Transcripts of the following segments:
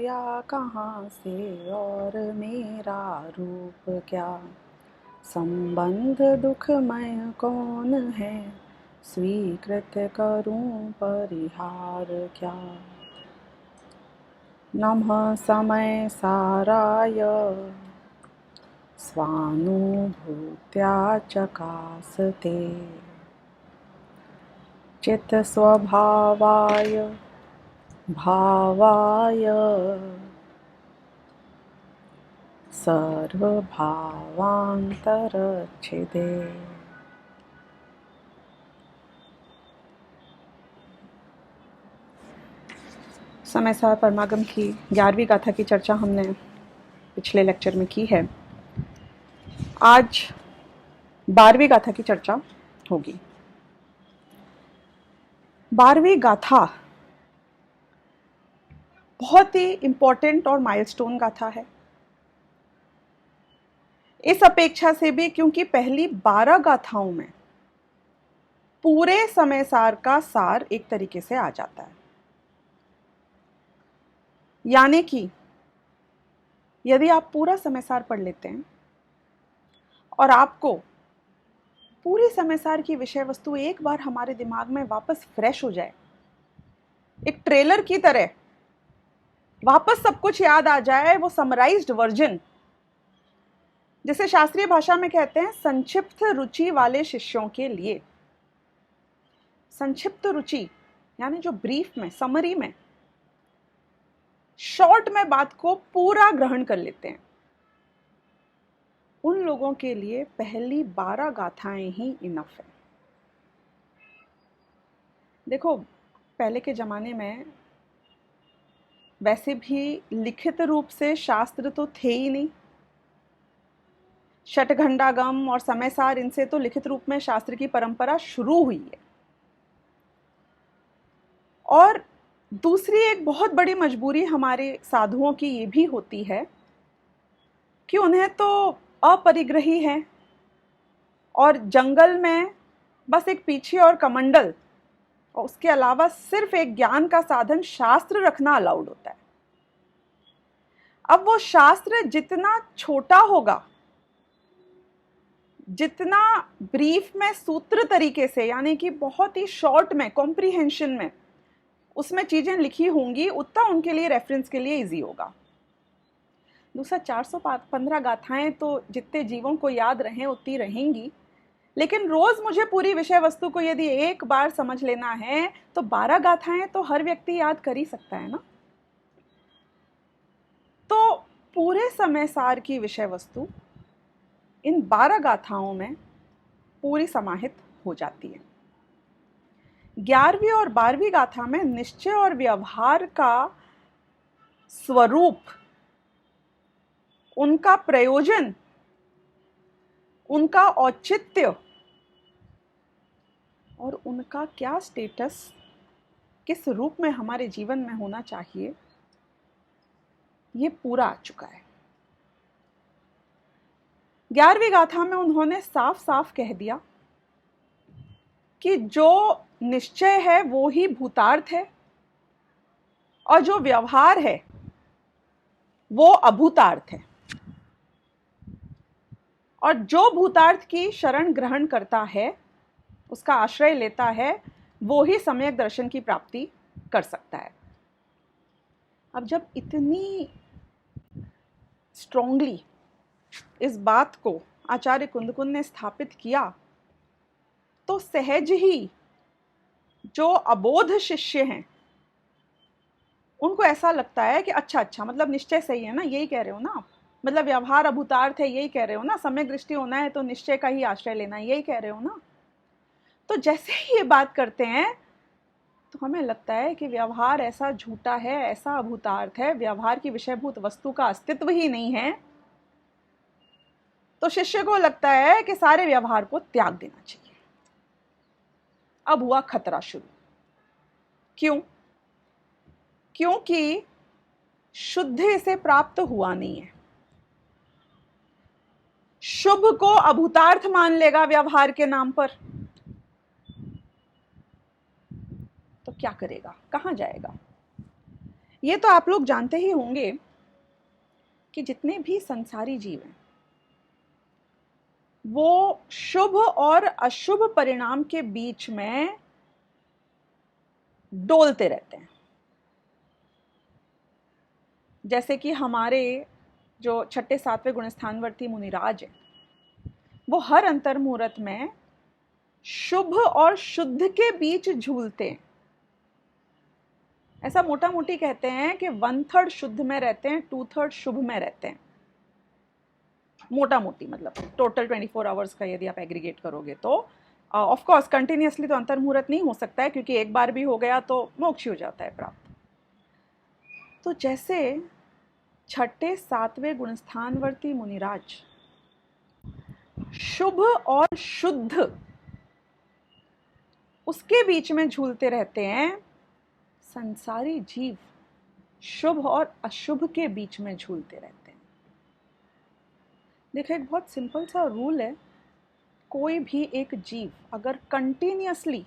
आया कहाँ से और मेरा रूप क्या, संबंध दुखमय कौन है, स्वीकृत करूं परिहार क्या। नमः समय साराय स्वानुभूत्या चकासते, चित्त स्वभावाय भावाय सर्वभावांतरच्छिदे। समय सार परमागम की 11वीं गाथा की चर्चा हमने पिछले लेक्चर में की है। आज 12वीं गाथा की चर्चा होगी। 12वीं गाथा बहुत ही इंपॉर्टेंट और माइलस्टोन गाथा है, इस अपेक्षा से भी क्योंकि पहली 12 गाथाओं में पूरे समय सार का सार एक तरीके से आ जाता है। यानी कि यदि आप पूरा समय सार पढ़ लेते हैं और आपको पूरी समय सार की विषय वस्तु एक बार हमारे दिमाग में वापस फ्रेश हो जाए, एक ट्रेलर की तरह वापस सब कुछ याद आ जाए, वो समराइज्ड वर्जन, जिसे शास्त्रीय भाषा में कहते हैं संक्षिप्त रुचि वाले शिष्यों के लिए। संक्षिप्त रुचि यानी जो ब्रीफ में, समरी में, शॉर्ट में बात को पूरा ग्रहण कर लेते हैं, उन लोगों के लिए पहली 12 गाथाएं ही इनफ है। देखो, पहले के जमाने में वैसे भी लिखित रूप से शास्त्र तो थे ही नहीं। षटघंटागम और समय सार, इनसे तो लिखित रूप में शास्त्र की परंपरा शुरू हुई है। और दूसरी एक बहुत बड़ी मजबूरी हमारे साधुओं की ये भी होती है कि उन्हें तो अपरिग्रही है और जंगल में बस एक पीछे और कमंडल और उसके अलावा सिर्फ एक ज्ञान का साधन शास्त्र रखना अलाउड होता है। अब वो शास्त्र जितना छोटा होगा, जितना ब्रीफ में, सूत्र तरीके से, यानी कि बहुत ही शॉर्ट में, कॉम्प्रिहेंशन में उसमें चीजें लिखी होंगी, उतना उनके लिए, रेफरेंस के लिए इजी होगा। दूसरा, 415 गाथाएं तो जितने जीवों को याद रहें उतनी रहेंगी, लेकिन रोज मुझे पूरी विषय वस्तु को यदि एक बार समझ लेना है तो 12 गाथाएं तो हर व्यक्ति याद कर ही सकता है ना। तो पूरे समय सार की विषय वस्तु इन 12 गाथाओं में पूरी समाहित हो जाती है। 11वीं और 12वीं गाथा में निश्चय और व्यवहार का स्वरूप, उनका प्रयोजन, उनका औचित्य और उनका क्या स्टेटस, किस रूप में हमारे जीवन में होना चाहिए, ये पूरा आ चुका है। 11वीं गाथा में उन्होंने साफ साफ कह दिया कि जो निश्चय है वो ही भूतार्थ है और जो व्यवहार है वो अभूतार्थ है, और जो भूतार्थ की शरण ग्रहण करता है, उसका आश्रय लेता है, वो ही सम्यक दर्शन की प्राप्ति कर सकता है। अब जब इतनी स्ट्रांगली इस बात को आचार्य कुंदकुंद ने स्थापित किया, तो सहज ही जो अबोध शिष्य हैं उनको ऐसा लगता है कि अच्छा, मतलब निश्चय सही है ना, यही कह रहे हो ना आप, मतलब व्यवहार अभूतार्थ है, यही कह रहे हो ना, सम्यक दृष्टि होना है तो निश्चय का ही आश्रय लेना है, यही कह रहे हो ना। तो जैसे ही ये बात करते हैं तो हमें लगता है कि व्यवहार ऐसा झूठा है, ऐसा अभूतार्थ है, व्यवहार की विषयभूत वस्तु का अस्तित्व ही नहीं है। तो शिष्य को लगता है कि सारे व्यवहार को त्याग देना चाहिए। अब हुआ खतरा शुरू। क्यों? क्योंकि शुद्ध इसे प्राप्त हुआ नहीं है। शुभ को अभूतार्थ मान लेगा व्यवहार के नाम पर, तो क्या करेगा, कहां जाएगा? ये तो आप लोग जानते ही होंगे कि जितने भी संसारी जीव हैं वो शुभ और अशुभ परिणाम के बीच में डोलते रहते हैं। जैसे कि हमारे जो छठे सातवें गुणस्थानवर्ती मुनिराज हैं, वो हर अंतर मुहूर्त में शुभ और शुद्ध के बीच झूलते हैं। ऐसा मोटा मोटी कहते हैं कि 1/3 शुद्ध में रहते हैं, 2/3 शुभ में रहते हैं। मोटा मोटी मतलब टोटल 24 आवर्स का यदि आप एग्रीगेट करोगे तो ऑफ कोर्स कंटिन्यूअसली तो अंतर मुहूर्त नहीं हो सकता है, क्योंकि एक बार भी हो गया तो मोक्ष हो जाता है प्राप्त। तो जैसे छठे सातवें गुणस्थानवर्ती मुनिराज शुभ और शुद्ध उसके बीच में झूलते रहते हैं, संसारी जीव शुभ और अशुभ के बीच में झूलते रहते हैं। देखो, एक बहुत सिंपल सा रूल है, कोई भी एक जीव अगर कंटिन्यूअसली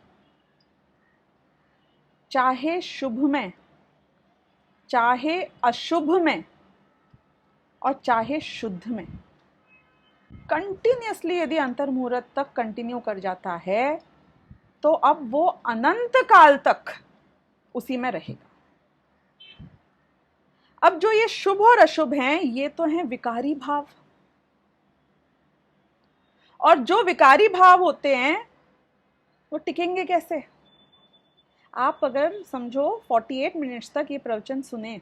चाहे शुभ में, चाहे अशुभ में और चाहे शुद्ध में कंटिन्यूअसली यदि अंतर मुहूर्त तक कंटिन्यू कर जाता है तो अब वो अनंत काल तक उसी में रहेगा। अब जो ये शुभ और अशुभ हैं, ये तो हैं विकारी भाव, और जो विकारी भाव होते हैं वो टिकेंगे कैसे? आप अगर समझो 48 मिनट्स तक ये प्रवचन सुने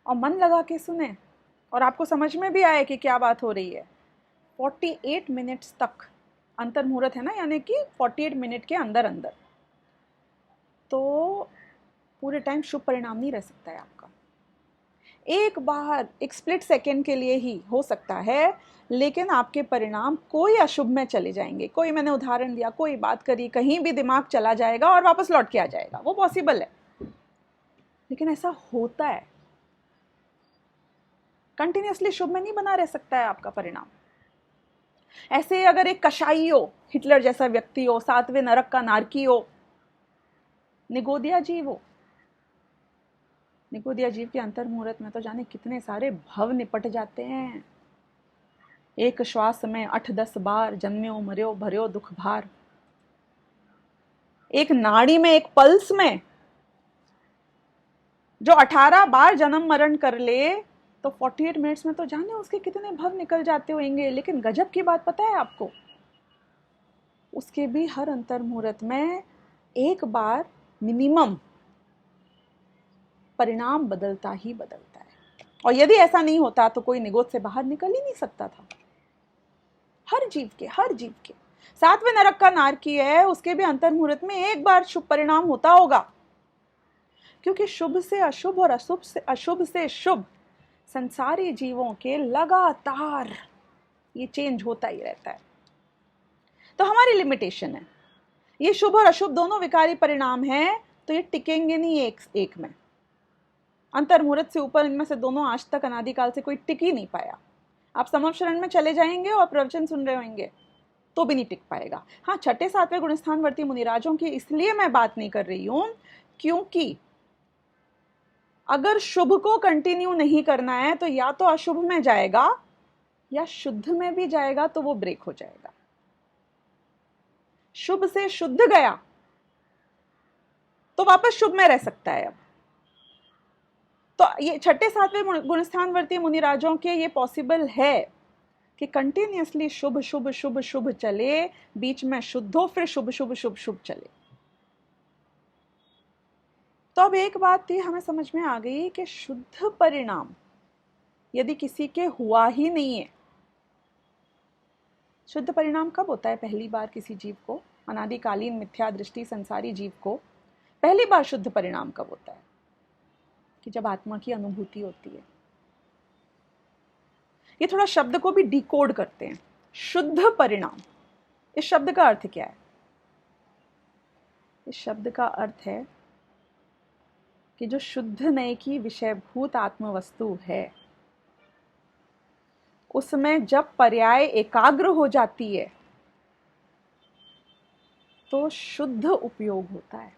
और मन लगा के सुने और आपको समझ में भी आए कि क्या बात हो रही है, 48 मिनट्स तक अंतर मुहूर्त है ना, यानी कि 48 मिनट के अंदर अंदर, तो पूरे टाइम शुभ परिणाम नहीं रह सकता है आपका। एक बार एक स्प्लिट सेकेंड के लिए ही हो सकता है, लेकिन आपके परिणाम कोई अशुभ में चले जाएंगे। कोई, मैंने उदाहरण दिया, कोई बात करी, कहीं भी दिमाग चला जाएगा और वापस लौट के आ जाएगा, वो पॉसिबल है। लेकिन ऐसा होता है, कंटिन्यूअसली शुभ में नहीं बना रह सकता है आपका परिणाम। ऐसे अगर एक कशाई हो, हिटलर जैसा व्यक्ति हो, सातवें नरक का नारकी हो, निगोदिया जीव हो, निगोदिया जीव के अंतर मुहूर्त में तो जाने कितने सारे भव निपट जाते हैं। एक श्वास में 8-10 बार जन्म्यो मर्यो भर्यो दुख भार, एक नाड़ी में, एक पल्स में जो 18 बार जन्म मरण कर ले तो 48 मिनट्स में तो जाने उसके कितने भव निकल जाते होंगे। लेकिन गजब की बात पता है आपको, उसके भी हर अंतर मुहूर्त में एक बार मिनिमम परिणाम बदलता ही बदलता है। और यदि ऐसा नहीं होता तो कोई निगोद से बाहर निकल ही नहीं सकता था। हर जीव के सातवें नरक का नारकी है, उसके भी अंतर मुहूर्त में एक बार शुभ परिणाम होता होगा, क्योंकि शुभ से अशुभ और अशुभ से शुभ संसारी जीवों के लगातार ये चेंज होता ही रहता है। तो हमारी लिमिटेशन है, ये शुभ और अशुभ दोनों विकारी परिणाम हैं, तो ये टिकेंगे नहीं एक में। अंतर मुहूर्त से ऊपर इनमें से दोनों आज तक अनादिकाल से कोई टिक ही नहीं पाया। आप समवशरण में चले जाएंगे और प्रवचन सुन रहे होंगे तो भी नहीं टिक पाएगा। हाँ, छठे सातवें गुणस्थानवर्ती मुनिराजों की इसलिए मैं बात नहीं कर रही हूं, क्योंकि अगर शुभ को कंटिन्यू नहीं करना है तो या तो अशुभ में जाएगा या शुद्ध में भी जाएगा तो वो ब्रेक हो जाएगा। शुभ से शुद्ध गया तो वापस शुभ में रह सकता है। अब तो ये छठे सातवें गुणस्थानवर्ती मुनिराजों के ये पॉसिबल है कि कंटिन्यूअसली शुभ शुभ शुभ शुभ चले, बीच में शुद्ध हो, फिर शुभ शुभ शुभ शुभ चले। तो अब एक बात ये हमें समझ में आ गई कि शुद्ध परिणाम यदि किसी के हुआ ही नहीं है, शुद्ध परिणाम कब होता है? पहली बार किसी जीव को, अनादिकालीन मिथ्या दृष्टि संसारी जीव को पहली बार शुद्ध परिणाम कब होता है? कि जब आत्मा की अनुभूति होती है। ये थोड़ा शब्द को भी डिकोड करते हैं। शुद्ध परिणाम, इस शब्द का अर्थ क्या है? इस शब्द का अर्थ है कि जो शुद्ध नए की विषयभूत आत्मवस्तु है उसमें जब पर्याय एकाग्र हो जाती है तो शुद्ध उपयोग होता है।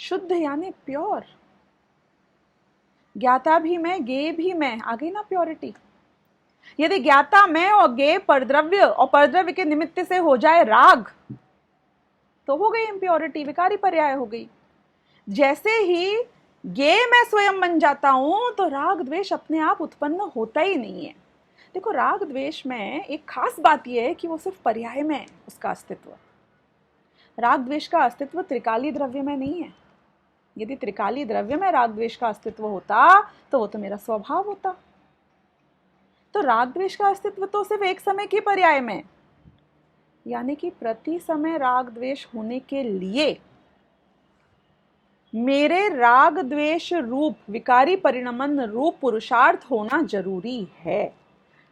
शुद्ध यानी प्योर। ज्ञाता भी मैं, गेय भी मैं, आ गई ना प्योरिटी। यदि ज्ञाता मैं और गेय परद्रव्य और परद्रव्य के निमित्त से हो जाए राग, तो हो गई इम्प्योरिटी, विकारी पर्याय हो गई। जैसे ही गेय मैं स्वयं बन जाता हूं तो राग द्वेष अपने आप उत्पन्न होता ही नहीं है। देखो, राग द्वेष में एक खास बात यह है कि वो सिर्फ पर्याय में है उसका अस्तित्व। राग द्वेष का अस्तित्व त्रिकाली द्रव्य में नहीं है। यदि त्रिकाली द्रव्य में राग द्वेष का अस्तित्व होता तो वो तो मेरा स्वभाव होता। तो राग द्वेष का अस्तित्व तो सिर्फ एक समय के पर्याय में, यानी कि प्रति समय राग द्वेष होने के लिए मेरे राग द्वेष रूप विकारी परिणमन रूप पुरुषार्थ होना जरूरी है,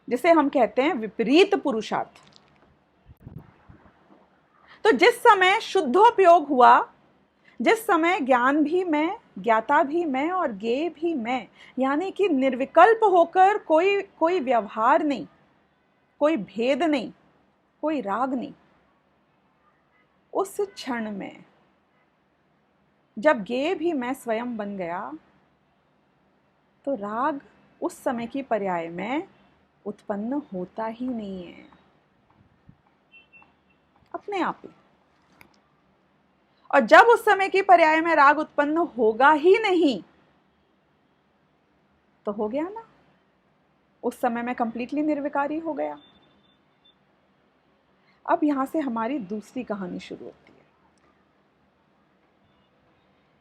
जिसे हम कहते हैं विपरीत पुरुषार्थ। तो जिस समय शुद्धोपयोग हुआ, जिस समय ज्ञान भी मैं, ज्ञाता भी मैं और गेय भी मैं, यानी कि निर्विकल्प होकर कोई व्यवहार नहीं, कोई भेद नहीं, कोई राग नहीं, उस क्षण में जब गेय भी मैं स्वयं बन गया तो राग उस समय की पर्याय में उत्पन्न होता ही नहीं है, अपने आप ही। और जब उस समय की पर्याय में राग उत्पन्न होगा ही नहीं तो हो गया ना, उस समय में कंप्लीटली निर्विकारी हो गया। अब यहां से हमारी दूसरी कहानी शुरू होती है।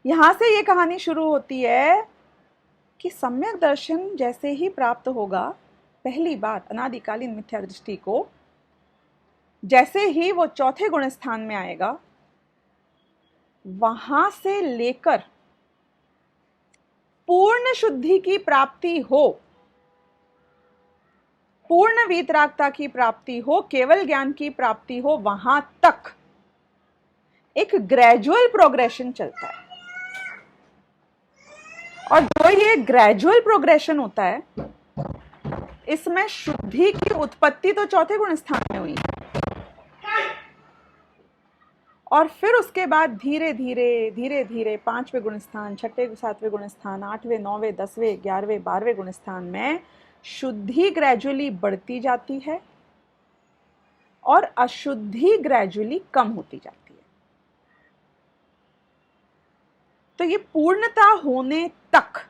यहां से ये कहानी शुरू होती है कि सम्यक दर्शन जैसे ही प्राप्त होगा, पहली बार अनादिकालीन मिथ्या दृष्टि को, जैसे ही वो चौथे गुण स्थान में आएगा, वहां से लेकर पूर्ण शुद्धि की प्राप्ति हो, पूर्ण वीतरागता की प्राप्ति हो, केवल ज्ञान की प्राप्ति हो, वहां तक एक ग्रेजुअल प्रोग्रेशन चलता है। और जो ये ग्रेजुअल प्रोग्रेशन होता है, इसमें शुद्धि की उत्पत्ति तो चौथे गुण स्थान में हुई, और फिर उसके बाद धीरे धीरे पांचवें गुण स्थान, छठे सातवें गुण स्थान, आठवें नौवें 10वें 11वें 12वें गुण स्थान में शुद्धि ग्रेजुअली बढ़ती जाती है और अशुद्धि ग्रेजुअली कम होती जाती है। तो ये पूर्णता होने तक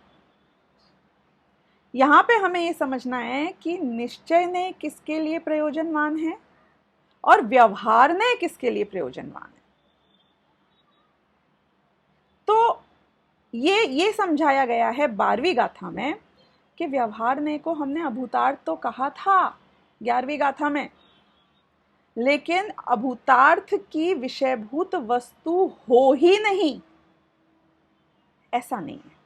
यहां पे हमें ये समझना है कि निश्चय ने किसके लिए प्रयोजनवान है और व्यवहार ने किसके लिए प्रयोजनवान है। तो ये समझाया गया है 12वीं गाथा में कि व्यवहार ने को हमने अभूतार्थ तो कहा था 11वीं गाथा में, लेकिन अभूतार्थ की विषयभूत वस्तु हो ही नहीं, ऐसा नहीं है।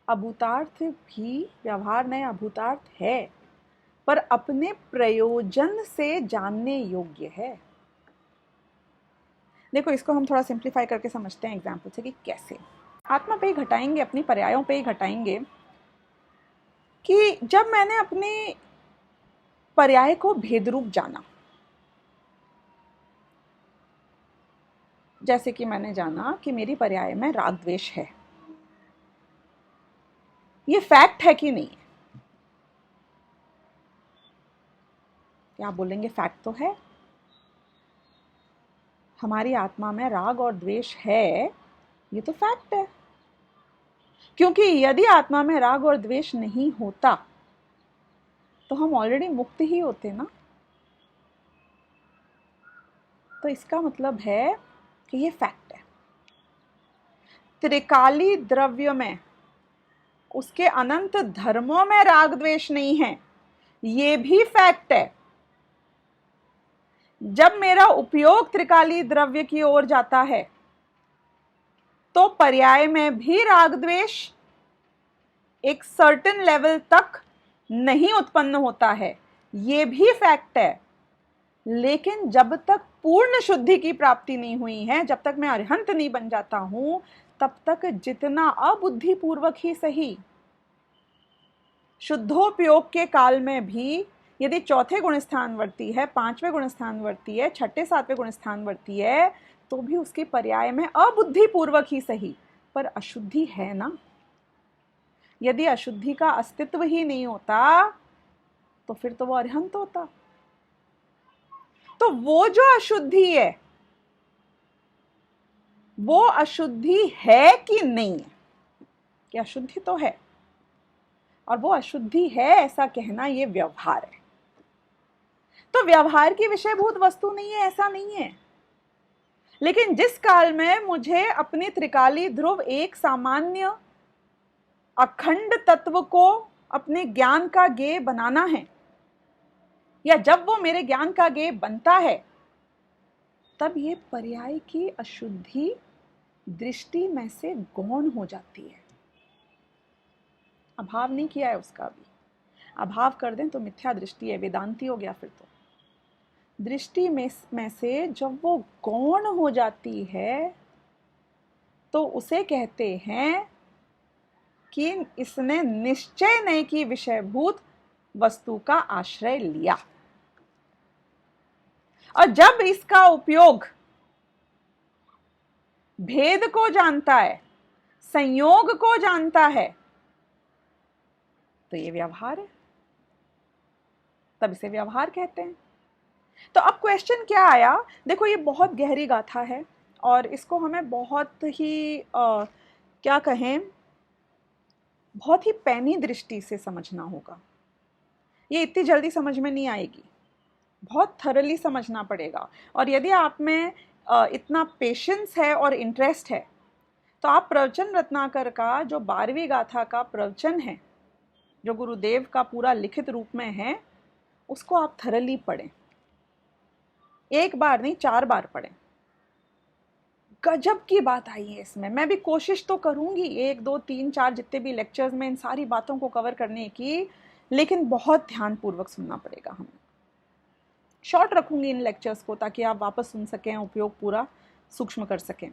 अभूतार्थ भी, व्यवहार नहीं अभूतार्थ है, पर अपने प्रयोजन से जानने योग्य है। देखो, इसको हम थोड़ा सिंप्लीफाई करके समझते हैं एग्जाम्पल से कि कैसे। आत्मा पे ही घटाएंगे, अपनी पर्यायों पे ही घटाएंगे कि जब मैंने अपने पर्याय को भेद रूप जाना, जैसे कि मैंने जाना कि मेरी पर्याय में राग द्वेष है, ये फैक्ट है कि नहीं है? क्या आप बोलेंगे फैक्ट तो है, हमारी आत्मा में राग और द्वेष है, ये तो फैक्ट है। क्योंकि यदि आत्मा में राग और द्वेष नहीं होता तो हम ऑलरेडी मुक्त ही होते ना। तो इसका मतलब है कि ये फैक्ट है। त्रिकाली द्रव्य में, उसके अनंत धर्मों में राग द्वेष नहीं है, ये भी फैक्ट है। जब मेरा उपयोग त्रिकाली द्रव्य की ओर जाता है तो पर्याय में भी राग द्वेष एक सर्टेन लेवल तक नहीं उत्पन्न होता है, ये भी फैक्ट है। लेकिन जब तक पूर्ण शुद्धि की प्राप्ति नहीं हुई है, जब तक मैं अरिहंत नहीं बन जाता हूं, तब तक जितना अबुद्धिपूर्वक ही सही, शुद्धोपयोग के काल में भी यदि चौथे गुण स्थान वर्ती है, पांचवें गुण स्थान वर्ती है, छठे सातवें गुण स्थान वर्ती है, तो भी उसके पर्याय में अबुद्धिपूर्वक ही सही पर अशुद्धि है ना। यदि अशुद्धि का अस्तित्व ही नहीं होता तो फिर तो वो अरिहंत होता। तो वो जो अशुद्धि है वो अशुद्धि है कि नहीं है? कि अशुद्धि तो है, और वो अशुद्धि है ऐसा कहना ये व्यवहार है। तो व्यवहार की विषयभूत वस्तु नहीं है ऐसा नहीं है, लेकिन जिस काल में मुझे अपनी त्रिकाली ध्रुव एक सामान्य अखंड तत्व को अपने ज्ञान का गेय बनाना है, या जब वो मेरे ज्ञान का गेय बनता है, तब ये पर्याय की अशुद्धि दृष्टि में से गौण हो जाती है। अभाव नहीं किया है उसका भी, अभाव कर दें तो मिथ्या दृष्टि है, वेदांती हो गया फिर तो। दृष्टि में से जब वो गौण हो जाती है तो उसे कहते हैं कि इसने निश्चय नहीं की विषयभूत वस्तु का आश्रय लिया। और जब इसका उपयोग भेद को जानता है, संयोग को जानता है, तो ये व्यवहार है, तब इसे व्यवहार कहते हैं। तो अब क्वेश्चन क्या आया, देखो ये बहुत गहरी गाथा है और इसको हमें बहुत ही क्या कहें, बहुत ही पैनी दृष्टि से समझना होगा। ये इतनी जल्दी समझ में नहीं आएगी, बहुत थरली समझना पड़ेगा। और यदि आप में इतना पेशेंस है और इंटरेस्ट है तो आप प्रवचन रत्नाकर का जो 12वीं गाथा का प्रवचन है, जो गुरुदेव का पूरा लिखित रूप में है, उसको आप थरली पढ़ें। एक बार नहीं 4 बार पढ़ें। गजब की बात आई है इसमें। मैं भी कोशिश तो करूंगी 1 2 3 4 जितने भी लेक्चर्स में इन सारी बातों को कवर करने की, लेकिन बहुत ध्यानपूर्वक सुनना पड़ेगा हमें। शॉर्ट रखूंगी इन लेक्चर्स को ताकि आप वापस सुन सकें, उपयोग पूरा सूक्ष्म कर सकें।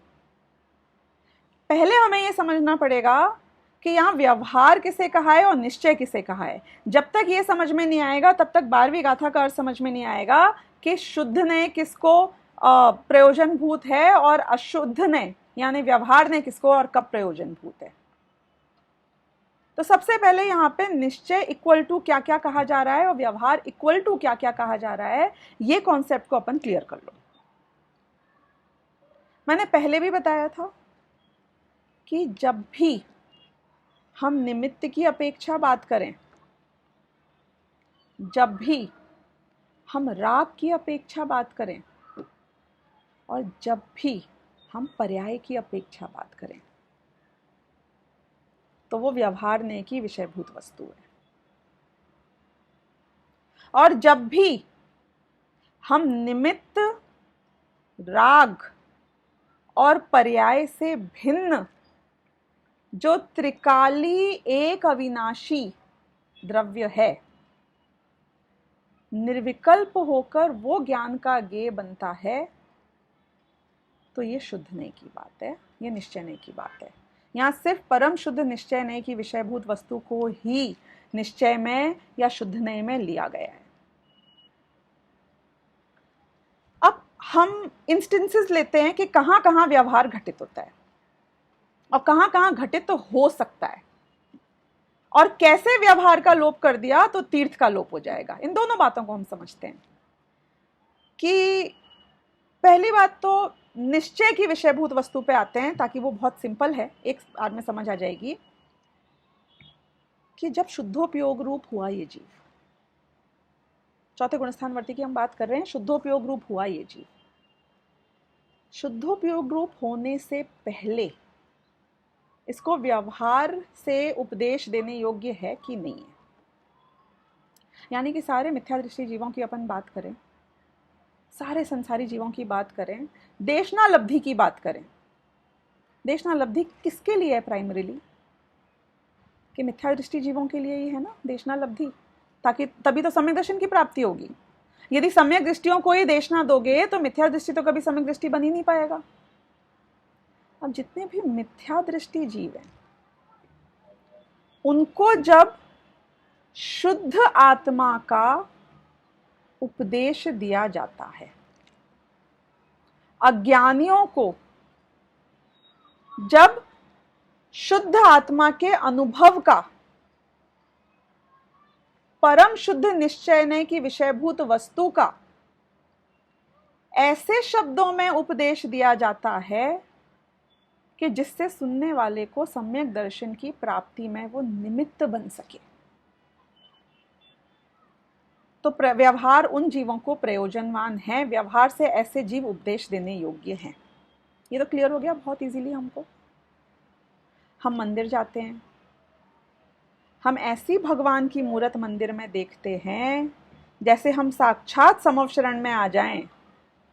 पहले हमें यह समझना पड़ेगा कि यहाँ व्यवहार किसे कहा है और निश्चय किसे कहा है। जब तक ये समझ में नहीं आएगा तब तक 12वीं गाथा का अर्थ समझ में नहीं आएगा कि शुद्ध ने किसको प्रयोजनभूत है और अशुद्ध ने यानी व्यवहार ने किसको और कब प्रयोजनभूत है। तो सबसे पहले यहाँ पे निश्चय इक्वल टू क्या क्या कहा जा रहा है और व्यवहार इक्वल टू क्या क्या कहा जा रहा है, ये कॉन्सेप्ट को अपन क्लियर कर लो। मैंने पहले भी बताया था कि जब भी हम निमित्त की अपेक्षा बात करें, जब भी हम राग की अपेक्षा बात करें, और जब भी हम पर्याय की अपेक्षा बात करें, तो वो व्यवहार ने की विषयभूत वस्तु है। और जब भी हम निमित्त, राग और पर्याय से भिन्न जो त्रिकाली एक अविनाशी द्रव्य है, निर्विकल्प होकर वो ज्ञान का गेय बनता है, तो ये शुद्ध नहीं की बात है, ये निश्चय नहीं की बात है। यहाँ सिर्फ परम शुद्ध निश्चय नहीं की विषयभूत वस्तु को ही निश्चय में या शुद्ध नहीं में लिया गया है। अब हम इंस्टेंसेस लेते हैं कि कहाँ कहाँ व्यवहार घटित होता है और कहाँ कहाँ घटित तो हो सकता है, और कैसे व्यवहार का लोप कर दिया तो तीर्थ का लोप हो जाएगा। इन दोनों बातों को हम समझते हैं कि पहली बात तो निश्चय की विषयभूत वस्तु पे आते हैं, ताकि वो बहुत सिंपल है, एक बार में समझ आ जाएगी कि जब शुद्धोपयोग रूप हुआ ये जीव, चौथे गुणस्थानवर्ती की हम बात कर रहे हैं, शुद्धोपयोग रूप हुआ ये जीव, शुद्धोपयोग रूप होने से पहले इसको व्यवहार से उपदेश देने योग्य है कि नहीं है। यानी कि सारे मिथ्या दृष्टि जीवों की अपन बात करें, सारे संसारी जीवों की बात करें, देशना लब्धि की बात करें, देशना लब्धि किसके लिए है प्राइमरीली? कि मिथ्या दृष्टि जीवों के लिए ही है ना देशना लब्धि, ताकि तभी तो सम्यक दर्शन की प्राप्ति होगी। यदि सम्यक दृष्टियों को ही देशना दोगे तो मिथ्या दृष्टि तो कभी सम्यक दृष्टि बन ही नहीं पाएगा। अब जितने भी मिथ्या दृष्टि जीव हैं उनको जब शुद्ध आत्मा का उपदेश दिया जाता है, अज्ञानियों को जब शुद्ध आत्मा के अनुभव का परम शुद्ध निश्चय की विषयभूत वस्तु का ऐसे शब्दों में उपदेश दिया जाता है कि जिससे सुनने वाले को सम्यक दर्शन की प्राप्ति में वो निमित्त बन सके, तो व्यवहार उन जीवों को प्रयोजनवान है। व्यवहार से ऐसे जीव उपदेश देने योग्य हैं। ये तो क्लियर हो गया बहुत इजीली हमको। हम मंदिर जाते हैं, हम ऐसी भगवान की मूर्त मंदिर में देखते हैं जैसे हम साक्षात समव शरण में आ जाएं,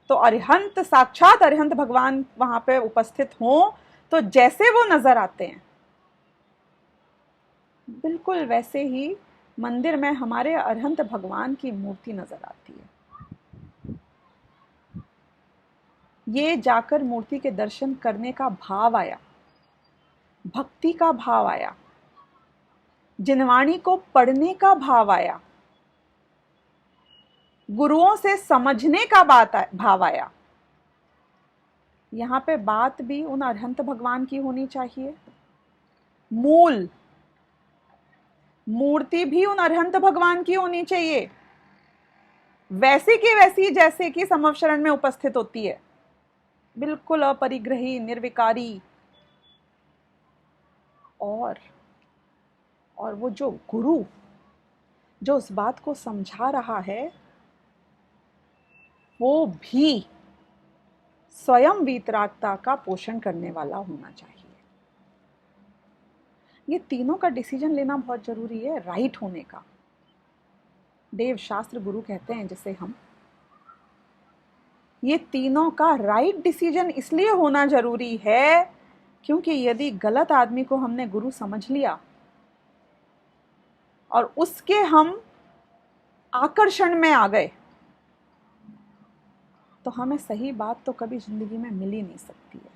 तो अरिहंत, साक्षात अरिहंत भगवान वहां पे उपस्थित हों, तो जैसे वो नजर आते हैं बिल्कुल वैसे ही मंदिर में हमारे अरिहंत भगवान की मूर्ति नजर आती है। ये जाकर मूर्ति के दर्शन करने का भाव आया, भक्ति का भाव आया, जिनवाणी को पढ़ने का भाव आया, गुरुओं से समझने का भाव आया। यहां पे बात भी उन अरिहंत भगवान की होनी चाहिए, मूल मूर्ति भी उन अरिहंत भगवान की होनी चाहिए, वैसी की वैसी जैसे कि समव शरण में उपस्थित होती है, बिल्कुल अपरिग्रही, निर्विकारी। और वो जो गुरु जो उस बात को समझा रहा है वो भी स्वयं वीतरागता का पोषण करने वाला होना चाहिए। ये तीनों का डिसीजन लेना बहुत जरूरी है, राइट होने का। देव शास्त्र गुरु कहते हैं जिसे हम, ये तीनों का राइट डिसीजन इसलिए होना जरूरी है क्योंकि यदि गलत आदमी को हमने गुरु समझ लिया और उसके हम आकर्षण में आ गए तो हमें सही बात तो कभी जिंदगी में मिल ही नहीं सकती है।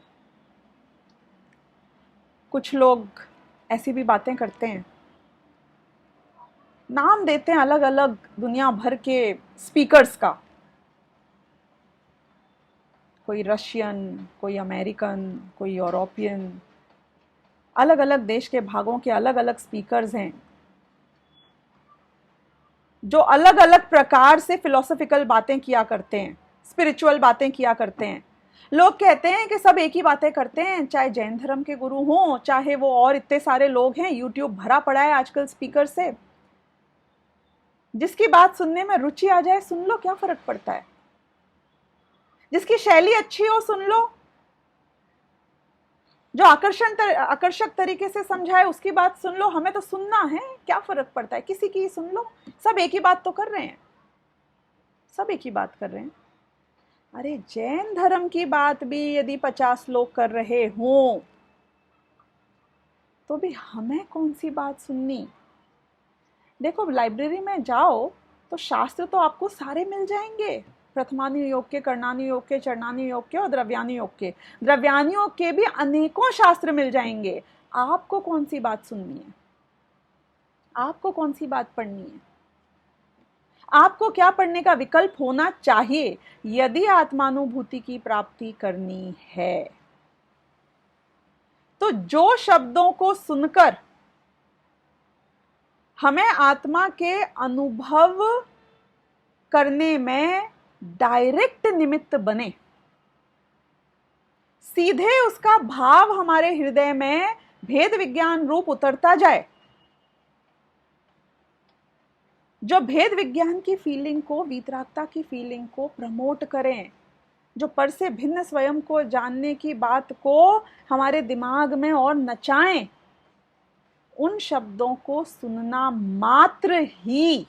कुछ लोग ऐसी भी बातें करते हैं, नाम देते हैं अलग अलग दुनिया भर के स्पीकर्स का, कोई रशियन, कोई अमेरिकन, कोई यूरोपियन, अलग अलग देश के भागों के अलग अलग स्पीकर्स हैं जो अलग अलग प्रकार से फिलोसॉफिकल बातें किया करते हैं, स्पिरिचुअल बातें किया करते हैं। लोग कहते हैं कि सब एक ही बातें करते हैं, चाहे जैन धर्म के गुरु हों, चाहे वो और इतने सारे लोग हैं, यूट्यूब भरा पड़ा है आजकल स्पीकर से। जिसकी बात सुनने में रुचि आ जाए सुन लो, क्या फर्क पड़ता है। जिसकी शैली अच्छी हो सुन लो, जो आकर्षक तरीके से समझाए उसकी बात सुन लो। हमें तो सुनना है, क्या फर्क पड़ता है, किसी की सुन लो, सब एक ही बात तो कर रहे हैं, सब एक ही बात कर रहे हैं। अरे जैन धर्म की बात भी यदि 50 लोग कर रहे हों तो भी हमें कौन सी बात सुननी। देखो लाइब्रेरी में जाओ तो शास्त्र तो आपको सारे मिल जाएंगे, प्रथमानु योग के, कर्णानु योग के, चरणानु योग के और द्रव्यानु योग के। द्रव्यानु योग के भी अनेकों शास्त्र मिल जाएंगे। आपको कौन सी बात सुननी है, आपको कौन सी बात पढ़नी है, आपको क्या पढ़ने का विकल्प होना चाहिए यदि आत्मानुभूति की प्राप्ति करनी है। तो जो शब्दों को सुनकर हमें आत्मा के अनुभव करने में डायरेक्ट निमित्त बने, सीधे उसका भाव हमारे हृदय में भेद विज्ञान रूप उतरता जाए, जो भेद विज्ञान की फीलिंग को, वीतरागता की फीलिंग को प्रमोट करें, जो पर से भिन्न स्वयं को जानने की बात को हमारे दिमाग में और नचाएं, उन शब्दों को सुनना मात्र ही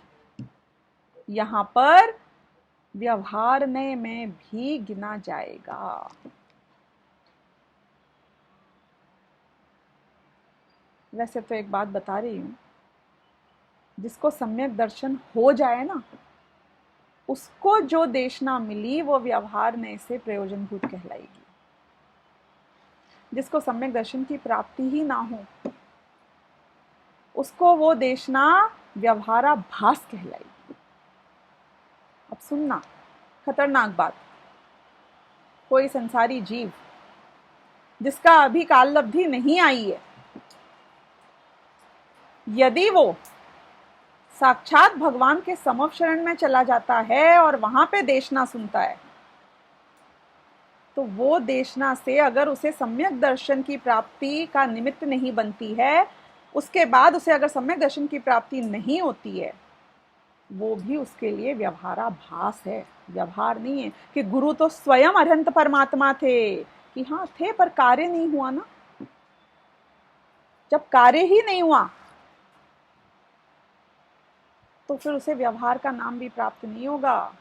यहां पर व्यवहारने में भी गिना जाएगा। वैसे तो एक बात बता रही हूं, जिसको सम्यक दर्शन हो जाए ना, उसको जो देशना मिली वो व्यवहारने से प्रयोजनभूत कहलाएगी। जिसको सम्यक दर्शन की प्राप्ति ही ना हो उसको वो देशना व्यवहाराभास कहलाएगी। अब सुनना, खतरनाक बात, कोई संसारी जीव जिसका अभी काललब्धि नहीं आई है, यदि वो साक्षात भगवान के समव शरण में चला जाता है और वहां पे देशना सुनता है, तो वो देशना से अगर उसे सम्यक दर्शन की प्राप्ति का निमित्त नहीं बनती है, उसके बाद उसे अगर सम्यक दर्शन की प्राप्ति नहीं होती है, वो भी उसके लिए व्यवहाराभास है, व्यवहार नहीं है। कि गुरु तो स्वयं अनंत परमात्मा थे, कि हाँ थे पर कार्य नहीं हुआ ना। जब कार्य ही नहीं हुआ तो फिर उसे व्यवहार का नाम भी प्राप्त नहीं होगा।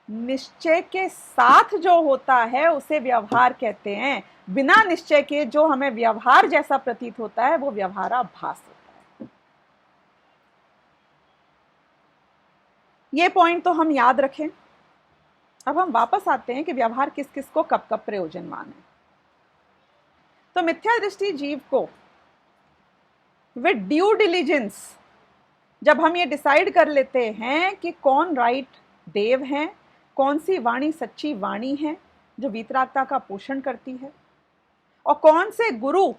निश्चय के साथ जो होता है उसे व्यवहार कहते हैं। बिना निश्चय के जो हमें व्यवहार जैसा प्रतीत होता है वो व्यवहाराभास होता है। ये पॉइंट तो हम याद रखें। अब हम वापस आते हैं कि व्यवहार किस किस को कब कब प्रयोजनवान है। तो मिथ्या दृष्टि जीव को विद ड्यू डिलिजेंस जब हम ये डिसाइड कर लेते हैं कि कौन राइट देव हैं, कौन सी वाणी सच्ची वाणी है जो वीतरागता का पोषण करती है, और कौन से गुरु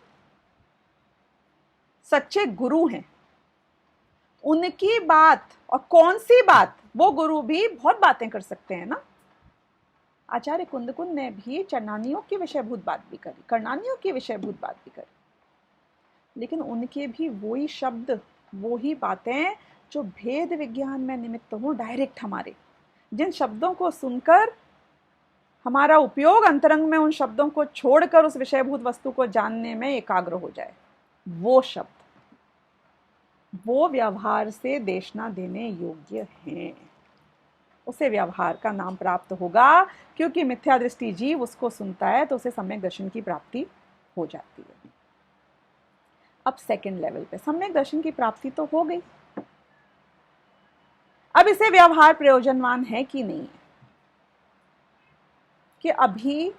सच्चे गुरु हैं, उनकी बात, और कौन सी बात, वो गुरु भी बहुत बातें कर सकते हैं ना। आचार्य कुंदकुंद ने भी चरणानियों की विषयभूत बात भी करी, कर्णानियों की विषयभूत बात भी करी, लेकिन उनके भी वही शब्द, वो ही बातें जो भेद विज्ञान में निमित्त हो, डायरेक्ट हमारे, जिन शब्दों को सुनकर हमारा उपयोग अंतरंग में उन शब्दों को छोड़कर उस विषयभूत वस्तु को जानने में एकाग्र हो जाए, वो शब्द, वो व्यवहार से देशना देने योग्य हैं। उसे व्यवहार का नाम प्राप्त होगा, क्योंकि मिथ्या दृष्टि जीव उसको सुनता है तो उसे सम्यक दर्शन की प्राप्ति हो जाती है। अब सेकंड लेवल पे सम्यक दर्शन की प्राप्ति तो हो गई, अब इसे व्यवहार प्रयोजनवान है कि नहीं है। कि अभी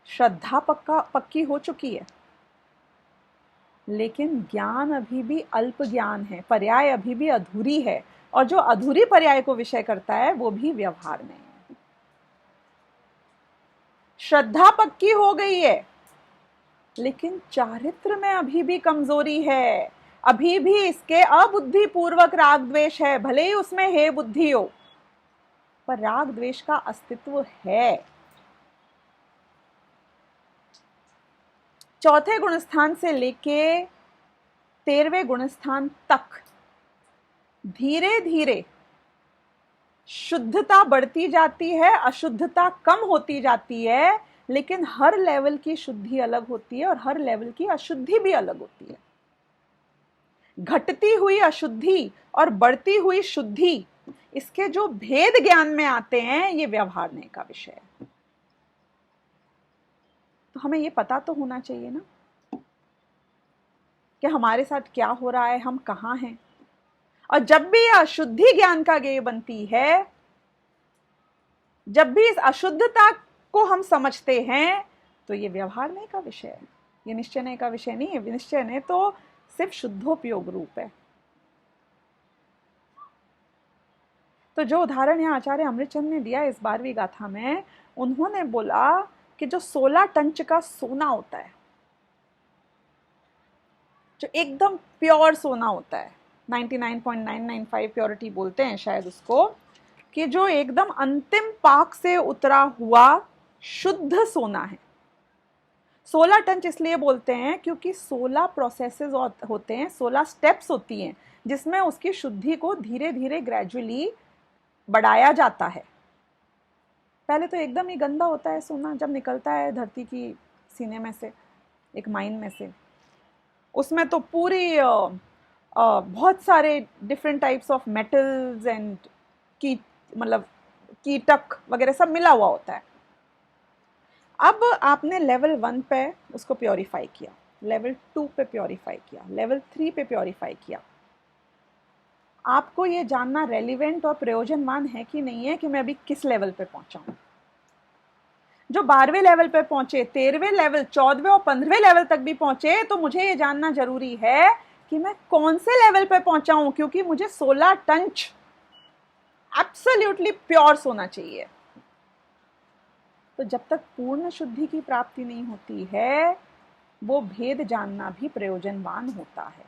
श्रद्धा पक्की हो चुकी है, लेकिन ज्ञान अभी भी अल्प ज्ञान है, पर्याय अभी भी अधूरी है, और जो अधूरी पर्याय को विषय करता है वो भी व्यवहार में है। श्रद्धा पक्की हो गई है, लेकिन चारित्र में अभी भी कमजोरी है, अभी भी इसके अबुद्धि पूर्वक राग द्वेष है, भले ही उसमें हे बुद्धि हो, पर राग द्वेष का अस्तित्व है। चौथे गुणस्थान से लेके 13वें गुणस्थान तक धीरे धीरे शुद्धता बढ़ती जाती है, अशुद्धता कम होती जाती है, लेकिन हर लेवल की शुद्धि अलग होती है और हर लेवल की अशुद्धि भी अलग होती है। घटती हुई अशुद्धि और बढ़ती हुई शुद्धि, इसके जो भेद ज्ञान में आते हैं, ये व्यवहारने का विषय है। तो हमें ये पता तो होना चाहिए ना कि हमारे साथ क्या हो रहा है, हम कहाँ हैं। और जब भी अशुद्धि ज्ञान का गेय बनती है, जब भी इस अशुद्धता को हम समझते हैं, तो ये व्यवहारने का विषय है, ये निश्चय का विषय नहीं है। निश्चय ने तो सिर्फ शुद्धोपयोग रूप है। तो जो उदाहरण यहाँ आचार्य अमृतचंद ने दिया इस 12वीं गाथा में, उन्होंने बोला कि जो 16 टंच का सोना होता है, जो एकदम प्योर सोना होता है, 99.995 प्योरिटी बोलते हैं शायद उसको, कि जो एकदम अंतिम पाक से उतरा हुआ शुद्ध सोना है। 16 टंच इसलिए बोलते हैं क्योंकि 16 प्रोसेसेस होते हैं, 16 स्टेप्स होती हैं, जिसमें उसकी शुद्धि को धीरे धीरे ग्रेजुअली बढ़ाया जाता है। पहले तो एकदम ही गंदा होता है सोना, जब निकलता है धरती की सीने में से, एक माइन में से, उसमें तो पूरी बहुत सारे different types of metals and कीटक वगैरह सब मिला हुआ होता है। अब आपने लेवल 1 पे उसको प्योरीफाई किया, लेवल 2 पे प्योरीफाई किया, लेवल 3 पे प्योरीफाई किया। आपको ये जानना रेलिवेंट और प्रयोजनवान है कि नहीं है कि मैं अभी किस लेवल पे पहुंचा हूं। जो 12वें लेवल पे पहुंचे, 13वें लेवल, 14वें और 15वें लेवल तक भी पहुंचे, तो मुझे ये जानना जरूरी है कि मैं कौन से लेवल पे पहुंचा हूं, क्योंकि मुझे 16 टंच एब्सोल्युटली प्योर सोना चाहिए। तो जब तक पूर्ण शुद्धि की प्राप्ति नहीं होती है, वो भेद जानना भी प्रयोजनवान होता है।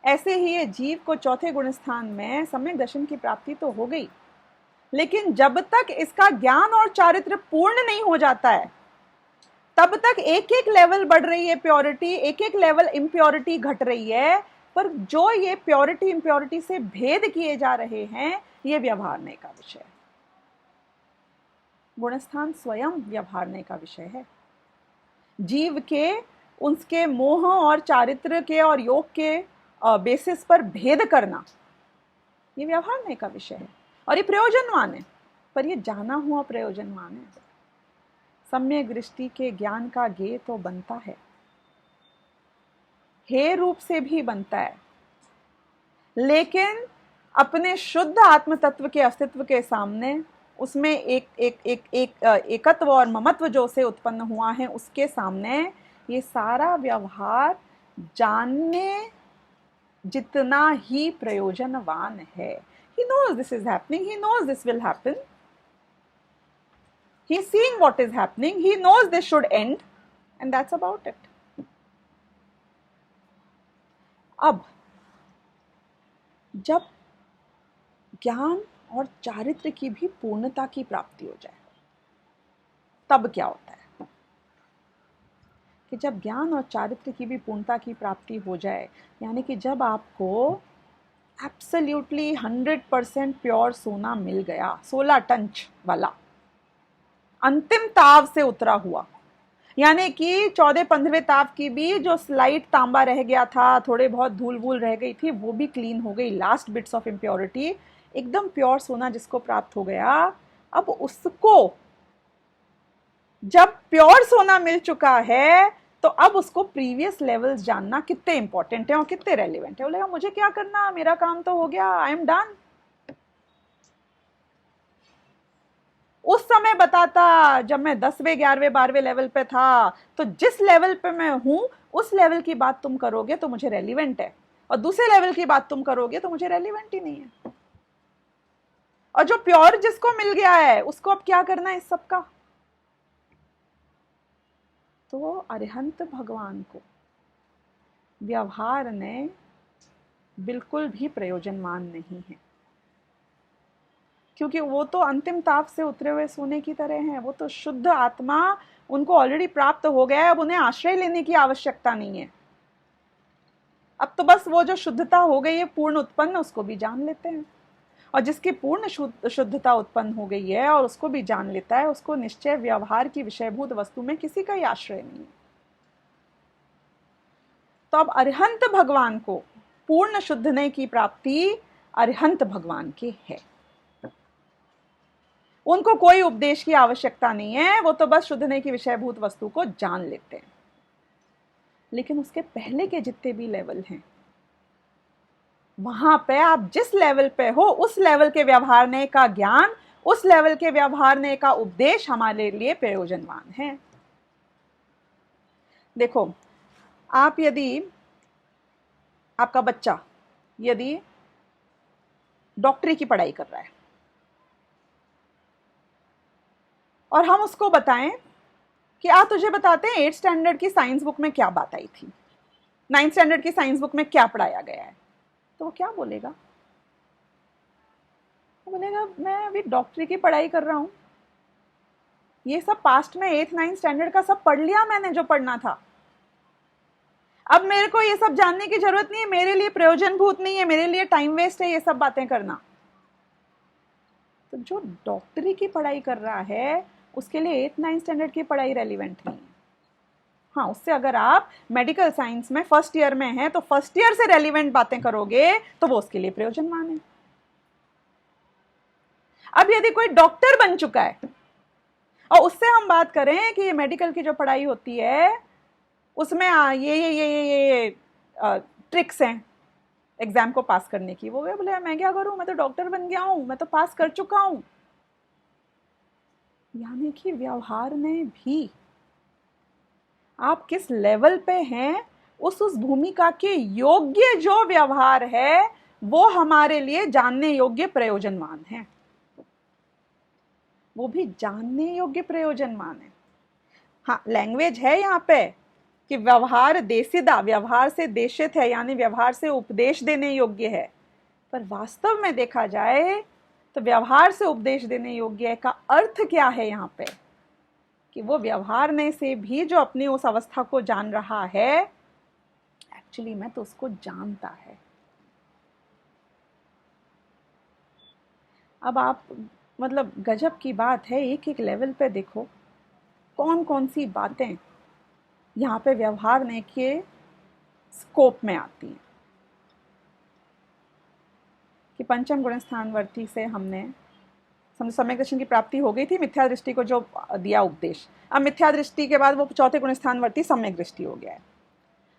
ऐसे ही ये जीव को चौथे गुण स्थान में सम्यक दर्शन की प्राप्ति तो हो गई, लेकिन जब तक इसका ज्ञान और चारित्र पूर्ण नहीं हो जाता है, तब तक एक एक लेवल बढ़ रही है प्योरिटी, एक एक लेवल इम्प्योरिटी घट रही है। पर जो ये प्योरिटी इम्प्योरिटी से भेद किए जा रहे हैं, ये व्यवहारने का विषय है। गुणस्थान स्वयं व्यवहारने का विषय है। जीव के उसके मोह और चारित्र के और योग के बेसिस पर भेद करना, ये व्यवहारने का विषय है और ये प्रयोजनवान है, पर ये जाना हुआ प्रयोजनवान है। सम्यक दृष्टि के ज्ञान का ज्ञेय तो बनता है, हे रूप से भी बनता है, लेकिन अपने शुद्ध आत्म तत्व के अस्तित्व के सामने उसमें एकत्व और ममत्व जो से उत्पन्न हुआ है, उसके सामने ये सारा व्यवहार जानने जितना ही प्रयोजनवान है। He knows this is happening, he knows this will happen, he is seeing what is happening, he knows this should end, and that's about it. अब जब ज्ञान और चारित्र की भी पूर्णता की प्राप्ति हो जाए, तब क्या होता है कि जब ज्ञान और चारित्र की भी पूर्णता की प्राप्ति हो जाए, यानी कि जब आपको एब्सोल्युटली 100% प्योर सोना मिल गया, 16 टंच वाला अंतिम ताव से उतरा हुआ, यानी कि 14-15वें ताव की भी जो स्लाइट तांबा रह गया था, थोड़े बहुत धूल वूल रह गई थी, वो भी क्लीन हो गई, लास्ट बिट्स ऑफ इम्प्योरिटी, एकदम प्योर सोना जिसको प्राप्त हो गया। अब उसको जब प्योर सोना मिल चुका है, तो अब उसको प्रीवियस लेवल्स जानना कितने इंपॉर्टेंट है और कितने रेलिवेंट है। बोलेगा मुझे क्या करना, मेरा काम तो हो गया, आई एम डन। उस समय बताता जब मैं 10वें 11वें 12वें लेवल पे था, तो जिस लेवल पे मैं हूं उस लेवल की बात तुम करोगे तो मुझे रेलिवेंट है, और दूसरे लेवल की बात तुम करोगे तो मुझे रेलिवेंट ही नहीं है। और जो प्योर जिसको मिल गया है, उसको अब क्या करना है इस सब का? तो अरिहंत भगवान को व्यवहार ने बिल्कुल भी प्रयोजनवान नहीं है, क्योंकि वो तो अंतिम ताप से उतरे हुए सोने की तरह हैं। वो तो शुद्ध आत्मा उनको ऑलरेडी प्राप्त हो गया है, अब उन्हें आश्रय लेने की आवश्यकता नहीं है। अब तो बस वो जो शुद्धता हो गई है पूर्ण उत्पन्न, उसको भी जान लेते हैं, और जिसकी पूर्ण शुद्धता उत्पन्न हो गई है और उसको भी जान लेता है, उसको निश्चय व्यवहार की विषयभूत वस्तु में किसी का ही आश्रय नहीं है। तो अब अरिहंत भगवान को पूर्ण शुद्धने की प्राप्ति अरिहंत भगवान की है। उनको कोई उपदेश की आवश्यकता नहीं है, वो तो बस शुद्धने की विषयभूत वस्तु को जान लेते हैं। लेकिन उसके पहले के जितने भी लेवल हैं, वहां पे आप जिस लेवल पे हो, उस लेवल के व्यवहारने का ज्ञान, उस लेवल के व्यवहारने का उपदेश हमारे लिए प्रयोजनवान है। देखो, आप यदि आपका बच्चा यदि डॉक्टरी की पढ़ाई कर रहा है और हम उसको बताएं कि आ तुझे बताते हैं 8th स्टैंडर्ड की साइंस बुक में क्या बात आई थी, 9th स्टैंडर्ड की साइंस बुक में क्या पढ़ाया गया है, तो वो क्या बोलेगा? वो बोलेगा मैं अभी डॉक्टरी की पढ़ाई कर रहा हूं, ये सब पास्ट में 8th 9th स्टैंडर्ड का सब पढ़ लिया मैंने जो पढ़ना था, अब मेरे को ये सब जानने की जरूरत नहीं है, मेरे लिए प्रयोजनभूत नहीं है, मेरे लिए टाइम वेस्ट है ये सब बातें करना। तो जो डॉक्टरी की पढ़ाई कर रहा है उसके लिए 8th 9th स्टैंडर्ड की पढ़ाई रेलिवेंट नहीं है। हाँ, उससे अगर आप मेडिकल साइंस में फर्स्ट ईयर में हैं तो फर्स्ट ईयर से रेलिवेंट बातें करोगे तो वो उसके लिए प्रयोजनवान है। अब यदि कोई डॉक्टर बन चुका है और उससे हम बात करें कि ये मेडिकल की जो पढ़ाई होती है उसमें ये ट्रिक्स हैं एग्जाम को पास करने की, वो बोले मैं क्या करूं, मैं तो डॉक्टर बन गया हूं, मैं तो पास कर चुका हूं। यानी कि व्यवहार में भी आप किस लेवल पे हैं, उस भूमिका के योग्य जो व्यवहार है वो हमारे लिए जानने योग्य प्रयोजनवान है। वो भी जानने योग्य प्रयोजनवान है। हाँ, लैंग्वेज है यहाँ पे कि व्यवहार देसिदा, व्यवहार से देशित है, यानी व्यवहार से उपदेश देने योग्य है, पर वास्तव में देखा जाए तो व्यवहार से उपदेश देने योग्य का अर्थ क्या है यहाँ पे, कि वो व्यवहारने से भी जो अपनी उस अवस्था को जान रहा है, एक्चुअली में तो उसको जानता है। अब आप मतलब गजब की बात है, एक एक लेवल पे देखो कौन कौन सी बातें यहाँ पे व्यवहारने के स्कोप में आती हैं। कि पंचम गुण स्थानवर्ती से हमने समझो सम्यक दर्शन की प्राप्ति हो गई थी, मिथ्या दृष्टि को जो दिया उपदेश, अब मिथ्या दृष्टि के बाद वो चौथे गुण स्थानवर्ती सम्यक दृष्टि हो गया है।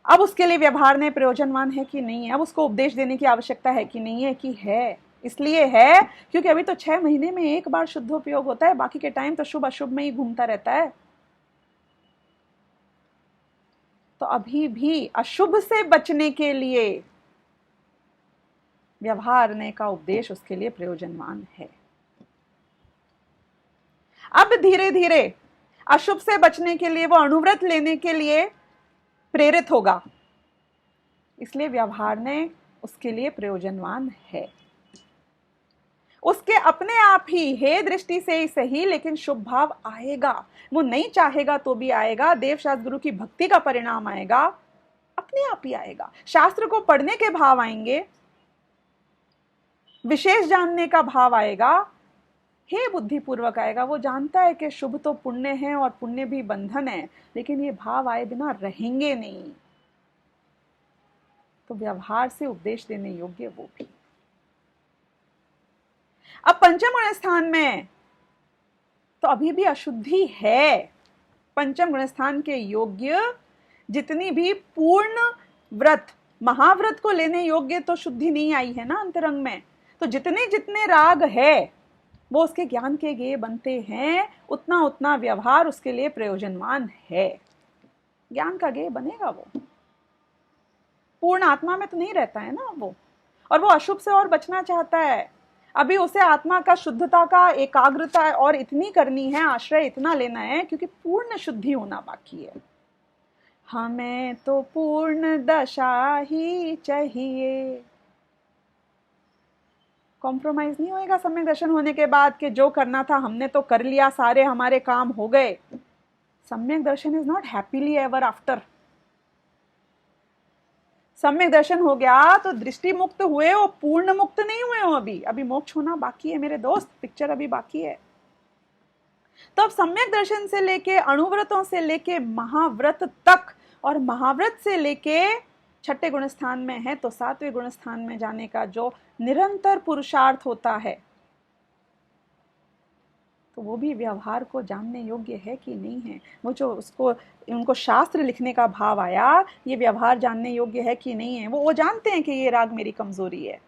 अब उसके लिए व्यवहार ने प्रयोजनवान है कि नहीं है, अब उसको उपदेश देने की आवश्यकता है कि नहीं है, कि है। इसलिए है क्योंकि अभी तो 6 महीने में एक बार शुद्धोपयोग होता है, बाकी के टाइम तो शुभ अशुभ में ही घूमता रहता है। तो अभी भी अशुभ से बचने के लिए व्यवहारने का उपदेश उसके लिए प्रयोजनवान है। अब धीरे धीरे अशुभ से बचने के लिए वो अणुव्रत लेने के लिए प्रेरित होगा, इसलिए व्यवहारने उसके लिए प्रयोजनवान है। उसके अपने आप ही हे दृष्टि से ही सही, लेकिन शुभ भाव आएगा, वो नहीं चाहेगा तो भी आएगा। देवशास्त्र गुरु की भक्ति का परिणाम आएगा, अपने आप ही आएगा। शास्त्र को पढ़ने के भाव आएंगे, विशेष जानने का भाव आएगा, हे बुद्धिपूर्वक आएगा। वो जानता है कि शुभ तो पुण्य है और पुण्य भी बंधन है, लेकिन ये भाव आए बिना रहेंगे नहीं। तो व्यवहार से उपदेश देने योग्य वो भी। अब पंचम गुण स्थान में तो अभी भी अशुद्धि है। पंचम गुण स्थान के योग्य जितनी भी पूर्ण व्रत, महाव्रत को लेने योग्य तो शुद्धि नहीं आई है ना अंतरंग में। तो जितने जितने राग है वो उसके ज्ञान के गेय बनते हैं, उतना उतना व्यवहार उसके लिए प्रयोजनवान है। ज्ञान का गेय बनेगा वो, पूर्ण आत्मा में तो नहीं रहता है ना वो, और वो अशुभ से और बचना चाहता है। अभी उसे आत्मा का शुद्धता का एकाग्रता और इतनी करनी है, आश्रय इतना लेना है, क्योंकि पूर्ण शुद्धि होना बाकी है। हमें तो पूर्ण दशा ही चाहिए। कॉम्प्रोमाइज नहीं होएगा सम्यक दर्शन होने के बाद कि जो करना था हमने तो कर लिया, सारे हमारे काम हो गए। सम्यक दर्शन is not happily ever after. सम्यक दर्शन हो गया तो दृष्टि मुक्त हुए हो, पूर्ण मुक्त नहीं हुए हो। अभी मोक्ष होना बाकी है मेरे दोस्त, पिक्चर अभी बाकी है। तो अब सम्यक दर्शन से लेके अणुव्रतों से लेके महाव्रत तक, और महाव्रत से लेके छठे गुण स्थान में है तो सातवें गुण स्थान में जाने का जो निरंतर पुरुषार्थ होता है, तो वो भी व्यवहार को जानने योग्य है कि नहीं है। वो जो उसको उनको शास्त्र लिखने का भाव आया, ये व्यवहार जानने योग्य है कि नहीं है। वो जानते हैं कि ये राग मेरी कमजोरी है,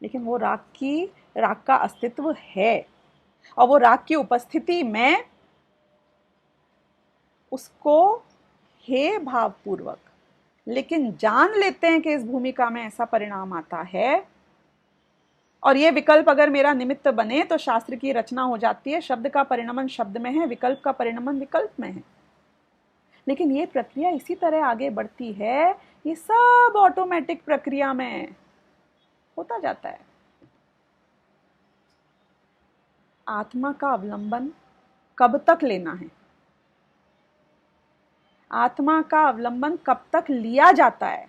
लेकिन वो राग का अस्तित्व है, और वो राग की उपस्थिति में उसको हे भावपूर्वक लेकिन जान लेते हैं कि इस भूमिका में ऐसा परिणाम आता है, और ये विकल्प अगर मेरा निमित्त बने तो शास्त्र की रचना हो जाती है। शब्द का परिणमन शब्द में है, विकल्प का परिणमन विकल्प में है। लेकिन ये प्रक्रिया इसी तरह आगे बढ़ती है, ये सब ऑटोमेटिक प्रक्रिया में होता जाता है। आत्मा का अवलंबन कब तक लेना है, आत्मा का अवलंबन कब तक लिया जाता है,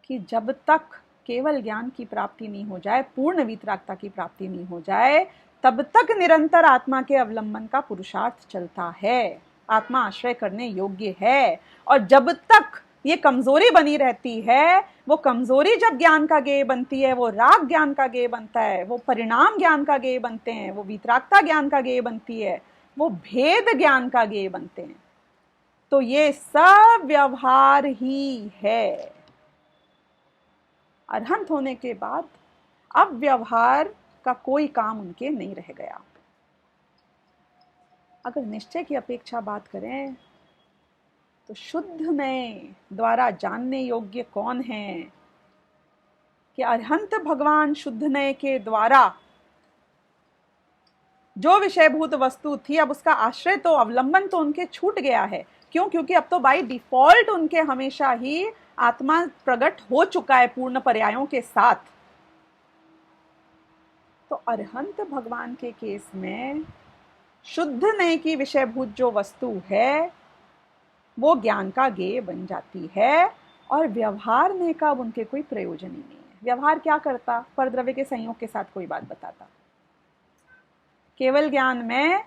कि जब तक केवल ज्ञान की प्राप्ति नहीं हो जाए, पूर्ण वीतरागता की प्राप्ति नहीं हो जाए, तब तक निरंतर आत्मा के अवलंबन का पुरुषार्थ चलता है। आत्मा आश्रय करने योग्य है, और जब तक ये कमजोरी बनी रहती है, वो कमजोरी जब ज्ञान का गेय बनती है, वो राग ज्ञान का गेय बनता है, वो परिणाम ज्ञान का गेय बनते हैं, वो वीतरागता ज्ञान का गेय बनती है, वो भेद ज्ञान का गेय बनते हैं। तो ये सब व्यवहार ही है। अरहंत होने के बाद अब व्यवहार का कोई काम उनके नहीं रह गया। अगर निश्चय की अपेक्षा बात करें तो शुद्ध नए द्वारा जानने योग्य कौन है, कि अरहंत भगवान शुद्ध नए के द्वारा जो विषयभूत वस्तु थी, अब उसका आश्रय तो अवलंबन तो उनके छूट गया है। क्यों? क्योंकि अब तो बाय डिफॉल्ट उनके हमेशा ही आत्मा प्रकट हो चुका है पूर्ण पर्यायों के साथ। तो अरहंत भगवान के केस में शुद्ध नए की विषयभूत जो वस्तु है वो ज्ञान का गेय बन जाती है, और व्यवहार में का अब उनके कोई प्रयोजन ही नहीं है। व्यवहार क्या करता? परद्रव्य के संयोग के साथ कोई बात बताता। केवल ज्ञान में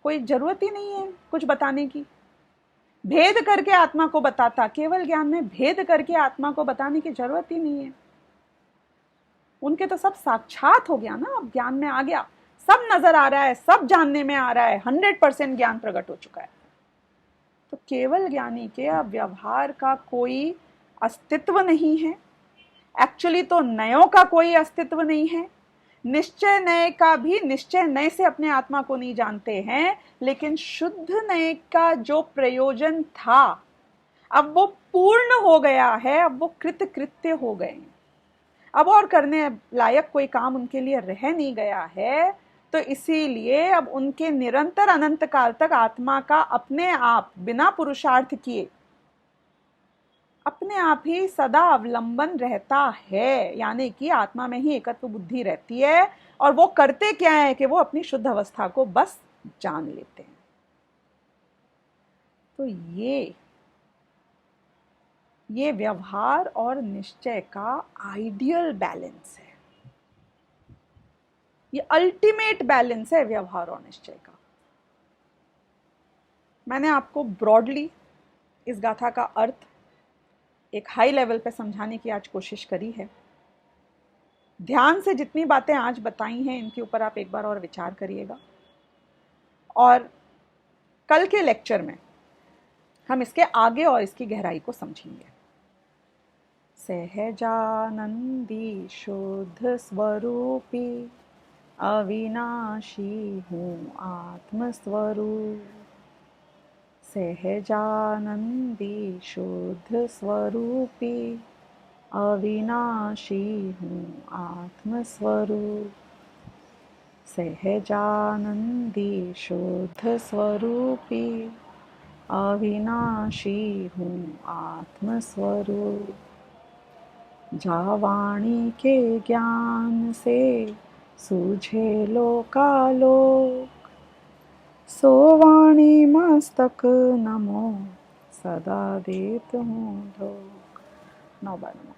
कोई जरूरत ही नहीं है कुछ बताने की। भेद करके आत्मा को बताता, केवल ज्ञान में भेद करके आत्मा को बताने की जरूरत ही नहीं है। उनके तो सब साक्षात हो गया ना, अब ज्ञान में आ गया, सब नजर आ रहा है, सब जानने में आ रहा है, 100% ज्ञान प्रकट हो चुका है। तो केवल ज्ञानी के अब व्यवहार का कोई अस्तित्व नहीं है। एक्चुअली तो नयों का कोई अस्तित्व नहीं है। निश्चय नए का भी निश्चय नए से अपने आत्मा को नहीं जानते हैं, लेकिन शुद्ध नए का जो प्रयोजन था अब वो पूर्ण हो गया है, अब वो कृत कृत्य हो गए हैं। अब और करने लायक कोई काम उनके लिए रह नहीं गया है। तो इसीलिए अब उनके निरंतर अनंत काल तक आत्मा का अपने आप बिना पुरुषार्थ किए अपने आप ही सदा अवलंबन रहता है, यानी कि आत्मा में ही एकत्व बुद्धि रहती है। और वो करते क्या है कि वो अपनी शुद्ध अवस्था को बस जान लेते हैं। तो ये व्यवहार और निश्चय का आइडियल बैलेंस है। ये अल्टीमेट बैलेंस है व्यवहार और निश्चय का। मैंने आपको ब्रॉडली इस गाथा का अर्थ एक हाई लेवल पे समझाने की आज कोशिश करी है। ध्यान से जितनी बातें आज बताई हैं इनके ऊपर आप एक बार और विचार करिएगा, और कल के लेक्चर में हम इसके आगे और इसकी गहराई को समझेंगे। सहजानंदी शुद्ध स्वरूपी अविनाशी हूँ आत्मस्वरूप। सहजानंदी शुद्ध स्वरूपी अविनाशी हूँ आत्मस्वरूप। सहजानंदी शुद्ध स्वरूपी अविनाशी हूँ आत्मस्वरूप। जावाणी के ज्ञान से सूझे लोकालोक, सोवाणी मस्तक नमो सदा देत हूँ लोक। 9 बार नमो।